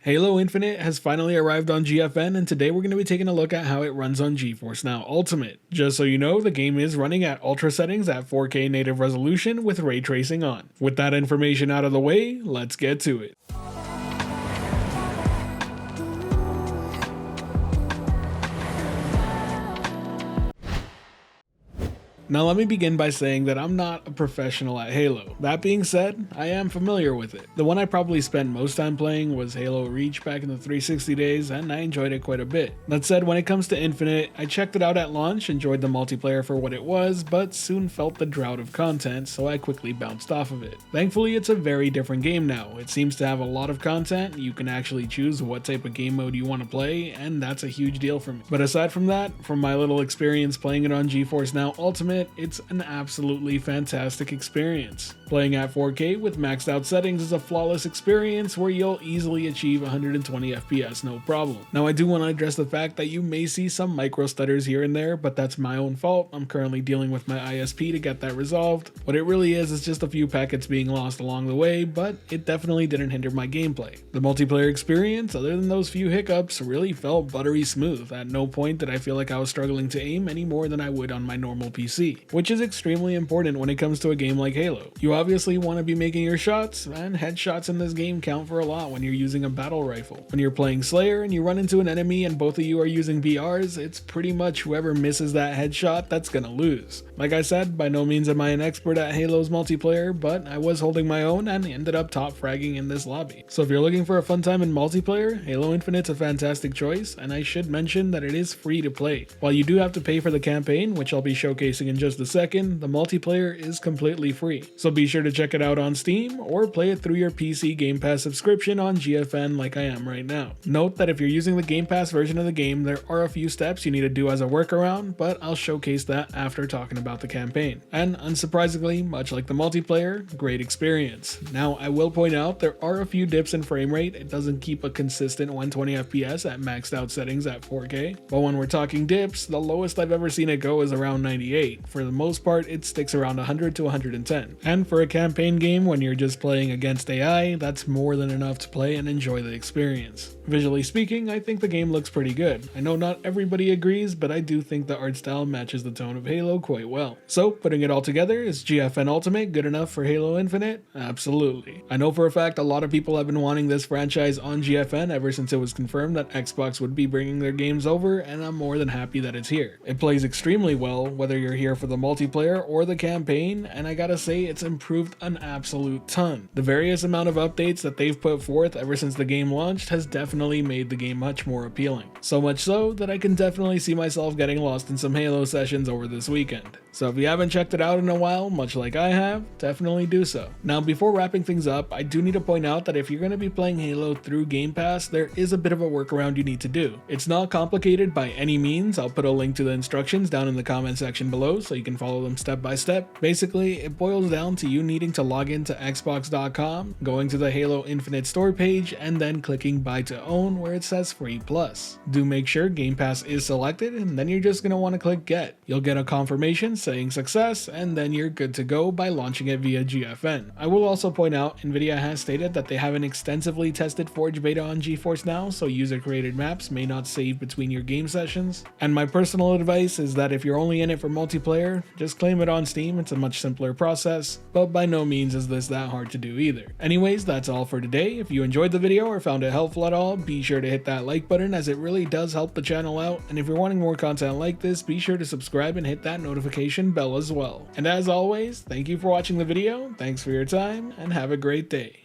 Halo Infinite has finally arrived on GFN, and today we're going to be taking a look at how it runs on GeForce Now Ultimate. Just so you know, the game is running at ultra settings at 4K native resolution with ray tracing on. With that information out of the way, let's get to it. Now let me begin by saying that I'm not a professional at Halo. That being said, I am familiar with it. The one I probably spent most time playing was Halo Reach back in the 360 days, and I enjoyed it quite a bit. That said, when it comes to Infinite, I checked it out at launch, enjoyed the multiplayer for what it was, but soon felt the drought of content, so I quickly bounced off of it. Thankfully, it's a very different game now. It seems to have a lot of content, you can actually choose what type of game mode you want to play, and that's a huge deal for me. But aside from that, from my little experience playing it on GeForce Now Ultimate, it's an absolutely fantastic experience. Playing at 4K with maxed out settings is a flawless experience where you'll easily achieve 120 FPS no problem. Now I do want to address the fact that you may see some micro stutters here and there, but that's my own fault. I'm currently dealing with my ISP to get that resolved. What it really is just a few packets being lost along the way, but it definitely didn't hinder my gameplay. The multiplayer experience, other than those few hiccups, really felt buttery smooth. At no point did I feel like I was struggling to aim any more than I would on my normal PC, which is extremely important when it comes to a game like Halo. You obviously want to be making your shots, and headshots in this game count for a lot when you're using a battle rifle. When you're playing Slayer and you run into an enemy and both of you are using BRs, it's pretty much whoever misses that headshot that's gonna lose. Like I said, by no means am I an expert at Halo's multiplayer, but I was holding my own and ended up top fragging in this lobby. So if you're looking for a fun time in multiplayer, Halo Infinite's a fantastic choice, and I should mention that it is free to play. While you do have to pay for the campaign, which I'll be showcasing in just a second, the multiplayer is completely free. So be sure to check it out on Steam or play it through your PC Game Pass subscription on GFN like I am right now. Note that if you're using the Game Pass version of the game, there are a few steps you need to do as a workaround, but I'll showcase that after talking about the campaign. And unsurprisingly, much like the multiplayer, great experience. Now I will point out there are a few dips in frame rate. It doesn't keep a consistent 120 FPS at maxed out settings at 4K, but when we're talking dips, the lowest I've ever seen it go is around 98. For the most part, it sticks around 100 to 110. And for a campaign game, when you're just playing against AI, that's more than enough to play and enjoy the experience. Visually speaking, I think the game looks pretty good. I know not everybody agrees, but I do think the art style matches the tone of Halo quite well. So, putting it all together, is GFN Ultimate good enough for Halo Infinite? Absolutely. I know for a fact a lot of people have been wanting this franchise on GFN ever since it was confirmed that Xbox would be bringing their games over, and I'm more than happy that it's here. It plays extremely well, whether you're here for the multiplayer or the campaign, and I gotta say it's improved an absolute ton. The various amount of updates that they've put forth ever since the game launched has definitely made the game much more appealing. So much so that I can definitely see myself getting lost in some Halo sessions over this weekend. So if you haven't checked it out in a while, much like I have, definitely do so. Now before wrapping things up, I do need to point out that if you're going to be playing Halo through Game Pass, there is a bit of a workaround you need to do. It's not complicated by any means. I'll put a link to the instructions down in the comment section below so you can follow them step by step. Basically, it boils down to you needing to log into Xbox.com, going to the Halo Infinite store page, and then clicking buy to own where it says free plus. Do make sure Game Pass is selected, and then you're just going to want to click get. You'll get a confirmation saying success, and then you're good to go by launching it via GFN. I will also point out, Nvidia has stated that they haven't extensively tested Forge Beta on GeForce Now, so user-created maps may not save between your game sessions. And my personal advice is that if you're only in it for multiplayer, just claim it on Steam. It's a much simpler process, but by no means is this that hard to do either. Anyways, that's all for today. If you enjoyed the video or found it helpful at all, be sure to hit that like button as it really does help the channel out, and if you're wanting more content like this, be sure to subscribe and hit that notification bell as well. And as always, thank you for watching the video, thanks for your time, and have a great day.